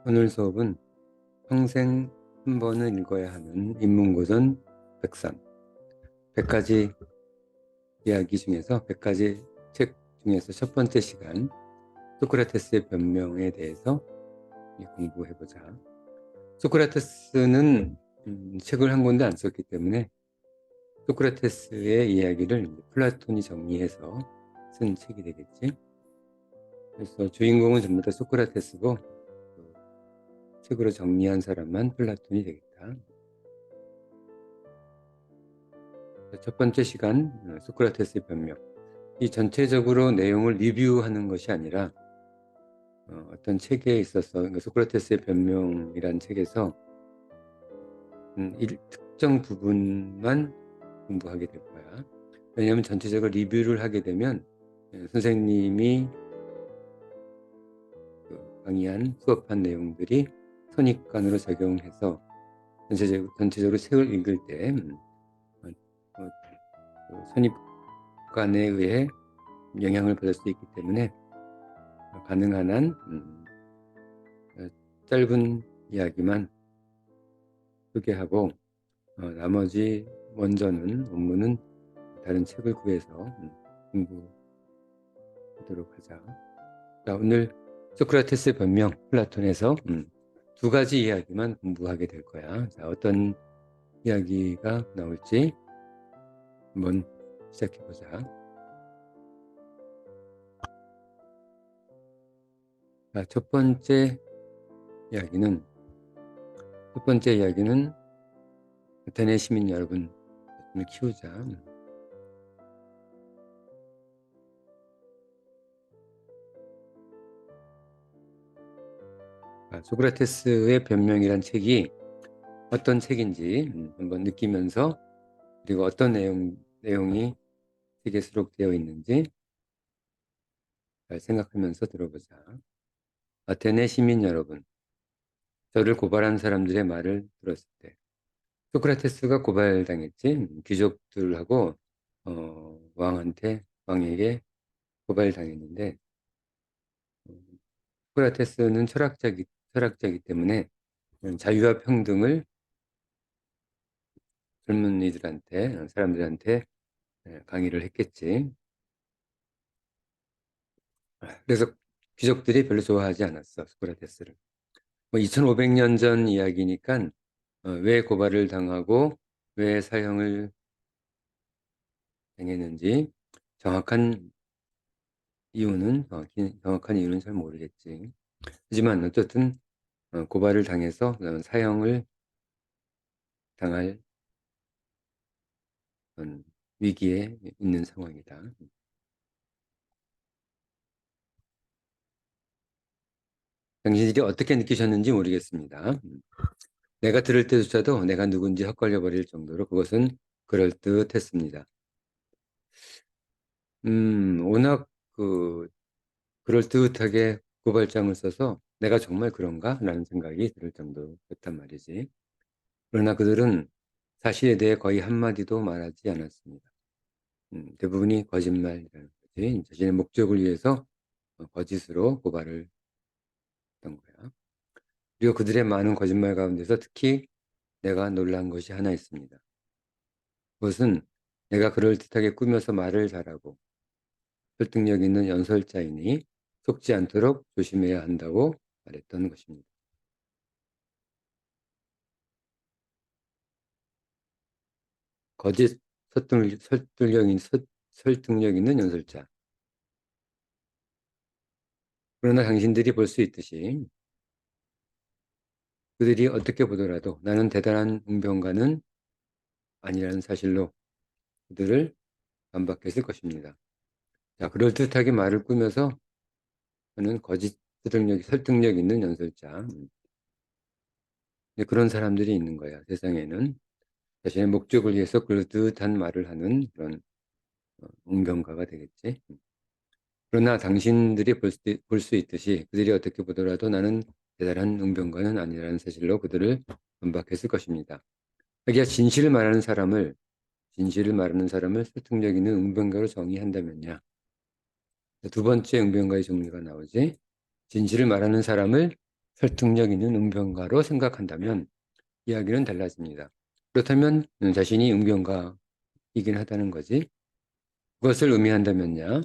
오늘 수업은 평생 한 번은 읽어야 하는 인문고전 103, 100가지 이야기 중에서 100가지 책 중에서 첫 번째 시간 소크라테스의 변명에 대해서 공부해보자. 소크라테스는 책을 한 권도 안 썼기 때문에 소크라테스의 이야기를 플라톤이 정리해서 쓴 책이 되겠지. 그래서 주인공은 전부 다 소크라테스고 책으로 정리한 사람만 플라톤이 되겠다. 첫 번째 시간 소크라테스의 변명. 이 전체적으로 내용을 리뷰하는 것이 아니라 어떤 책에 있어서 그러니까 소크라테스의 변명이란 책에서 특정 부분만 공부하게 될 거야. 왜냐하면 전체적으로 리뷰를 하게 되면 선생님이 강의한 수업한 내용들이 선입관으로 적용해서 전체적으로 책을 읽을 때 선입관에 의해 영향을 받을 수 있기 때문에 가능한 한 짧은 이야기만 소개하고 나머지 원문은 다른 책을 구해서 공부하도록 하자. 자, 오늘 소크라테스의 변명 플라톤에서 두 가지 이야기만 공부하게 될 거야. 자, 어떤 이야기가 나올지 한번 시작해보자. 자, 첫 번째 이야기는 아테네 시민 여러분을 키우자. 소크라테스의 변명이란 책이 어떤 책인지 한번 느끼면서, 그리고 어떤 내용이 책에 수록되어 있는지 잘 생각하면서 들어보자. 아테네 시민 여러분, 저를 고발한 사람들의 말을 들었을 때, 소크라테스가 고발당했지. 귀족들하고 왕에게 고발당했는데, 소크라테스는 철학자이기 때문에 자유와 평등을 사람들한테 강의를 했겠지. 그래서 귀족들이 별로 좋아하지 않았어, 소크라테스를. 2500년 전 이야기니까 왜 고발을 당하고 왜 사형을 당했는지 정확한 이유는 잘 모르겠지. 하지만 어쨌든 고발을 당해서 사형을 당할 위기에 있는 상황이다. 당신들이 어떻게 느끼셨는지 모르겠습니다. 내가 들을 때조차도 내가 누군지 헛걸려 버릴 정도로 그것은 그럴듯했습니다. 워낙 그럴듯하게 고발장을 써서 내가 정말 그런가? 라는 생각이 들 정도였단 말이지. 그러나 그들은 사실에 대해 거의 한마디도 말하지 않았습니다. 대부분이 거짓말이라는 거지. 자신의 목적을 위해서 거짓으로 고발을 했던 거야. 그리고 그들의 많은 거짓말 가운데서 특히 내가 놀란 것이 하나 있습니다. 그것은 내가 그럴듯하게 꾸며서 말을 잘하고 설득력 있는 연설자이니 속지 않도록 조심해야 한다고 말했던 것입니다. 거짓 설득력 있는 연설자. 그러나 당신들이 볼 수 있듯이 그들이 어떻게 보더라도 나는 대단한 웅변가는 아니라는 사실로 그들을 반박했을 것입니다. 자, 그럴듯하게 말을 꾸며서 하는 설득력 있는 연설자. 그런 사람들이 있는 거야, 세상에는. 자신의 목적을 위해서 그럴듯한 말을 하는 그런 웅변가가 되겠지. 그러나 당신들이 볼 수 있듯이 그들이 어떻게 보더라도 나는 대단한 웅변가는 아니라는 사실로 그들을 반박했을 것입니다. 자기가 진실을 말하는 사람을 설득력 있는 웅변가로 정의한다면요. 두 번째 웅변가의 종류가 나오지. 진실을 말하는 사람을 설득력 있는 응변가로 생각한다면 이야기는 달라집니다. 그렇다면 자신이 응변가이긴 하다는 거지. 그것을 의미한다면야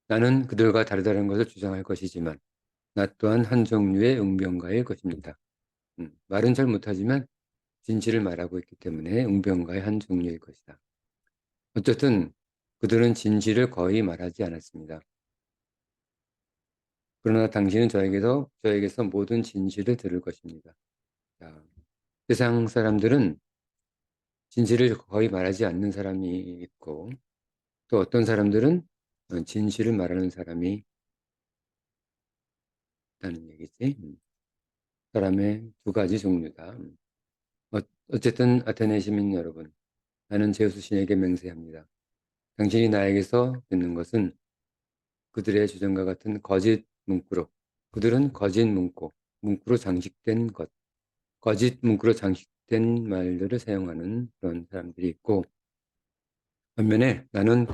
나는 그들과 다르다는 것을 주장할 것이지만 나 또한 한 종류의 응변가일 것입니다. 말은 잘 못하지만 진실을 말하고 있기 때문에 응변가의 한 종류일 것이다. 어쨌든 그들은 진실을 거의 말하지 않았습니다. 그러나 당신은 저에게서 모든 진실을 들을 것입니다. 자, 세상 사람들은 진실을 거의 말하지 않는 사람이 있고 또 어떤 사람들은 진실을 말하는 사람이 있다는 얘기지. 사람의 두 가지 종류다. 어쨌든 아테네 시민 여러분, 나는 제우스 신에게 맹세합니다. 당신이 나에게서 듣는 것은 그들의 주장과 같은 거짓 문구로, 그들은 거짓 문구로 장식된 것, 거짓 문구로 장식된 말들을 사용하는 그런 사람들이 있고, 반면에 나는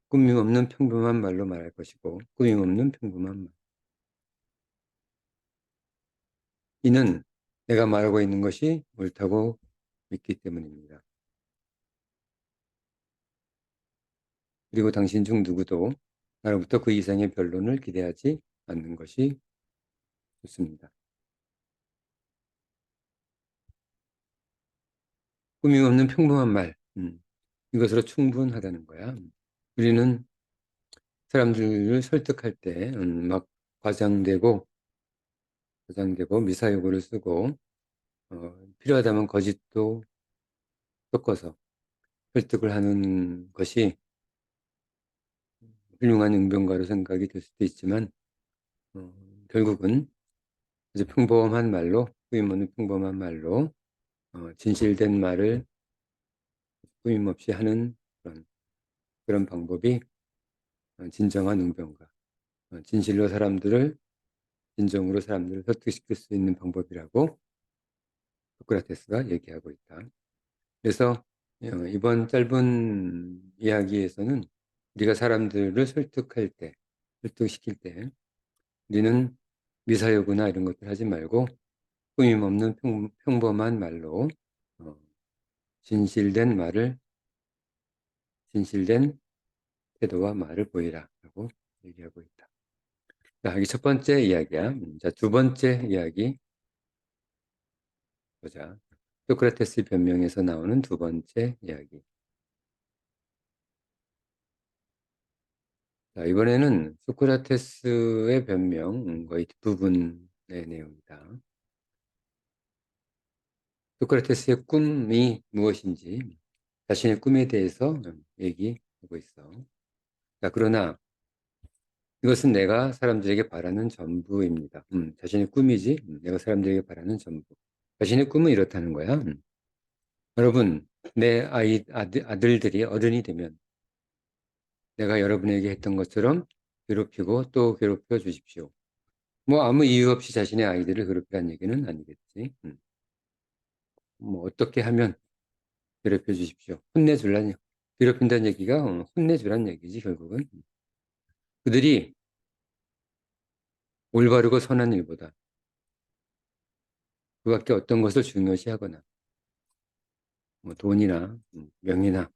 꾸밈없는 평범한 말로 말할 것이고, 꾸밈없는 평범한 말. 이는 내가 말하고 있는 것이 옳다고 믿기 때문입니다. 그리고 당신 중 누구도 나로부터 그 이상의 변론을 기대하지 않는 것이 좋습니다. 꾸밈없는 평범한 말, 이것으로 충분하다는 거야. 우리는 사람들을 설득할 때 막 과장되고 미사여구를 쓰고 필요하다면 거짓도 섞어서 설득을 하는 것이 훌륭한 응변가로 생각이 될 수도 있지만 어, 결국은 아주 평범한 말로 꾸밈없는 평범한 말로 진실된 말을 꾸밈없이 하는 그런 방법이 진정한 응변가, 진정으로 사람들을 설득시킬 수 있는 방법이라고 소크라테스가 얘기하고 있다. 그래서 이번 짧은 이야기에서는 우리가 사람들을 설득시킬 때 우리는 미사여구나 이런 것들 하지 말고 꾸밈없는 평범한 말로 어, 진실된 태도와 말을 보이라라고 얘기하고 있다. 자, 이게 첫 번째 이야기야. 자, 두 번째 이야기 보자. 소크라테스 변명에서 나오는 두 번째 이야기. 자, 이번에는 소크라테스의 변명 거의 뒷부분의 내용이다. 소크라테스의 꿈이 무엇인지 자신의 꿈에 대해서 얘기하고 있어. 자, 그러나 이것은 내가 사람들에게 바라는 전부입니다. 자신의 꿈이지. 내가 사람들에게 바라는 전부. 자신의 꿈은 이렇다는 거야. 여러분, 내 아들들이 어른이 되면 내가 여러분에게 했던 것처럼 괴롭히고 또 괴롭혀 주십시오. 뭐 아무 이유 없이 자신의 아이들을 괴롭히라는 얘기는 아니겠지. 뭐 어떻게 하면 괴롭혀 주십시오. 괴롭힌다는 얘기가 혼내주라는 얘기지 결국은. 그들이 올바르고 선한 일보다 그 밖에 어떤 것을 중요시하거나 뭐 돈이나 명예나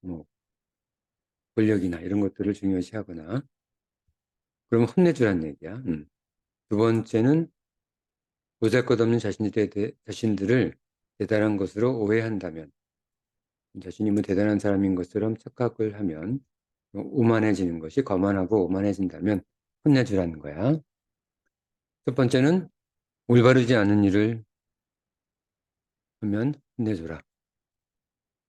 뭐 권력이나 이런 것들을 중요시하거나 그러면 혼내주라는 얘기야. 두 번째는 보잘것없는 자신들을 대단한 것으로 오해한다면 자신이 뭐 대단한 사람인 것처럼 착각을 하면 오만해지는 것이 거만하고 오만해진다면 혼내주라는 거야. 첫 번째는 올바르지 않은 일을 하면 혼내주라.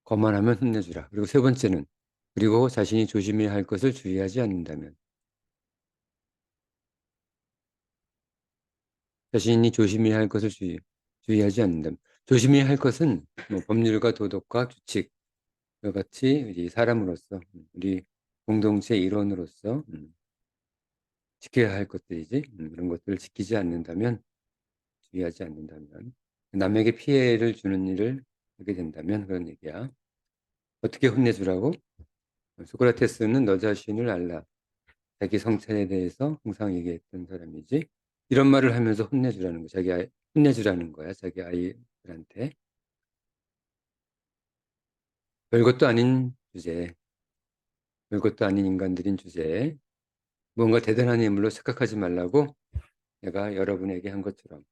거만하면 혼내주라. 그리고 세 번째는 그리고 자신이 조심해야 할 것을 주의하지 않는다면 자신이 조심해야 할 것을 주의하지 않는다면 조심해야 할 것은 뭐 법률과 도덕과 규칙 과 같이 우리 사람으로서 우리 공동체 일원으로서 지켜야 할 것들이지 그런 것들을 지키지 않는다면 주의하지 않는다면 남에게 피해를 주는 일을 하게 된다면 그런 얘기야. 어떻게 혼내주라고? 소크라테스는 너 자신을 알라. 자기 성찰에 대해서 항상 얘기했던 사람이지. 이런 말을 하면서 혼내주라는 거, 혼내주라는 거야, 자기 아이들한테. 별것도 아닌 주제에, 별것도 아닌 인간들인 주제에 뭔가 대단한 인물로 착각하지 말라고 내가 여러분에게 한 것처럼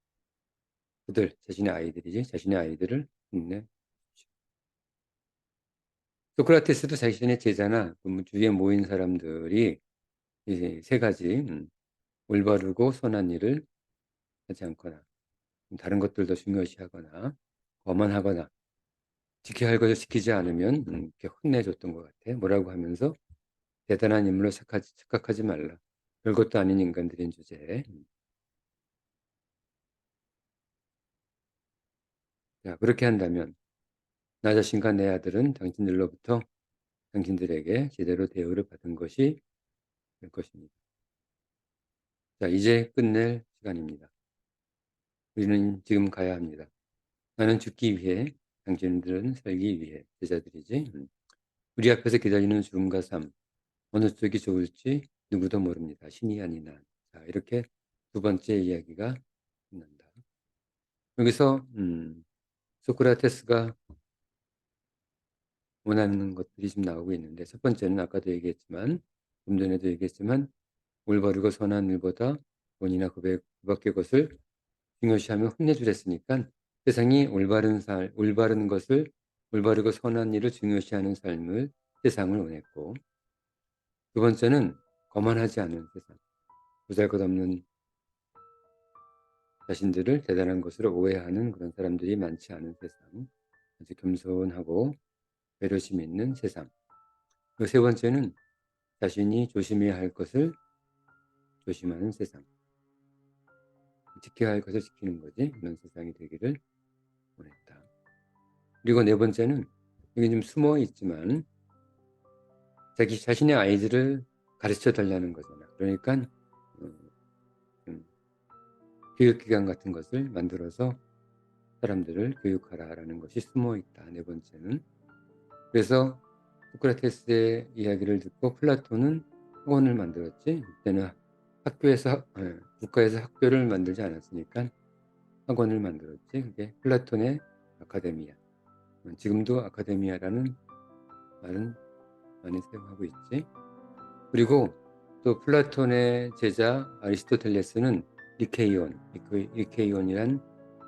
그들, 자신의 아이들이지, 자신의 아이들을 혼내. 소크라테스도 자신의 제자나 그 주위에 모인 사람들이 이제 세 가지 올바르고 선한 일을 하지 않거나 다른 것들도 중요시하거나 거만하거나 지켜야 할 것을 지키지 않으면 이렇게 혼내줬던 것 같아. 뭐라고 하면서 대단한 인물로 착각하지 말라. 별것도 아닌 인간들인 주제에. 자, 그렇게 한다면 나 자신과 내 아들은 당신들로부터 당신들에게 제대로 대우를 받은 것이 될 것입니다. 자, 이제 끝낼 시간입니다. 우리는 지금 가야 합니다. 나는 죽기 위해, 당신들은 살기 위해 제자들이지. 우리 앞에서 기다리는 죽음과 삶, 어느 쪽이 좋을지 누구도 모릅니다. 신이 아닌 한. 자, 이렇게 두 번째 이야기가 끝난다. 여기서 소크라테스가 원하는 것들이 지금 나오고 있는데, 첫 번째는 아까도 얘기했지만, 좀 전에도 얘기했지만, 올바르고 선한 일보다 돈이나 그밖의 것을 중요시하며 혼내주랬으니까 세상이 올바른 것을, 올바르고 선한 일을 중요시하는 삶을, 세상을 원했고, 두 번째는 거만하지 않은 세상, 보잘것없는 자신들을 대단한 것으로 오해하는 그런 사람들이 많지 않은 세상, 아주 겸손하고 배려심 있는 세상. 그 세 번째는 자신이 조심해야 할 것을 조심하는 세상, 지켜야 할 것을 지키는 거지, 그런 세상이 되기를 원했다. 그리고 네 번째는 여기 좀 숨어 있지만 자기 자신의 아이들을 가르쳐 달라는 거잖아. 그러니까 좀 교육기관 같은 것을 만들어서 사람들을 교육하라라는 것이 숨어 있다. 네 번째는. 그래서 소크라테스의 이야기를 듣고 플라톤은 학원을 만들었지. 그때는 국가에서 학교를 만들지 않았으니까 학원을 만들었지. 그게 플라톤의 아카데미아. 지금도 아카데미아라는 말은 많이 사용하고 있지. 그리고 또 플라톤의 제자 아리스토텔레스는 리케이온이란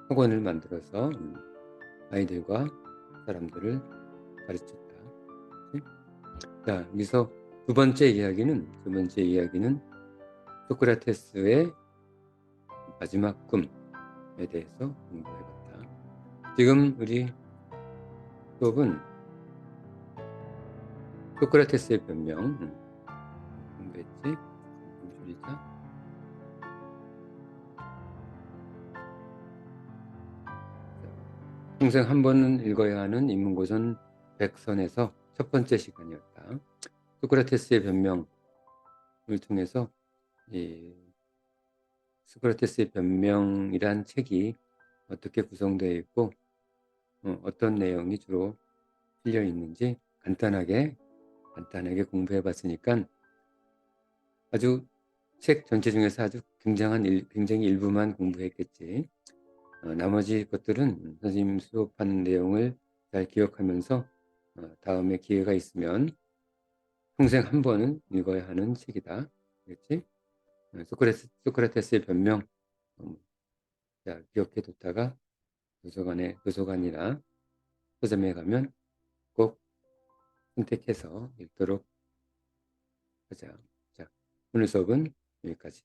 학원을 만들어서 아이들과 사람들을 가르쳤다. 자, 여기서 두 번째 이야기는 소크라테스의 마지막 꿈에 대해서 공부해봤다. 지금 우리 수업은 소크라테스의 변명 공부했지? 좀 줄이자. 평생 한 번은 읽어야 하는 인문고전 100선에서 첫 번째 시간이었다. 소크라테스의 변명을 통해서 이 소크라테스의 변명이란 책이 어떻게 구성되어 있고 어떤 내용이 주로 실려 있는지 간단하게 공부해 봤으니까 아주 책 전체 중에서 아주 굉장히 일부만 공부했겠지. 나머지 것들은 선생님 수업하는 내용을 잘 기억하면서 다음에 기회가 있으면 평생 한 번은 읽어야 하는 책이다. 그렇지? 소크라테스의 변명 자, 기억해 뒀다가 도서관이나 서점에 가면 꼭 선택해서 읽도록 하자. 자, 오늘 수업은 여기까지.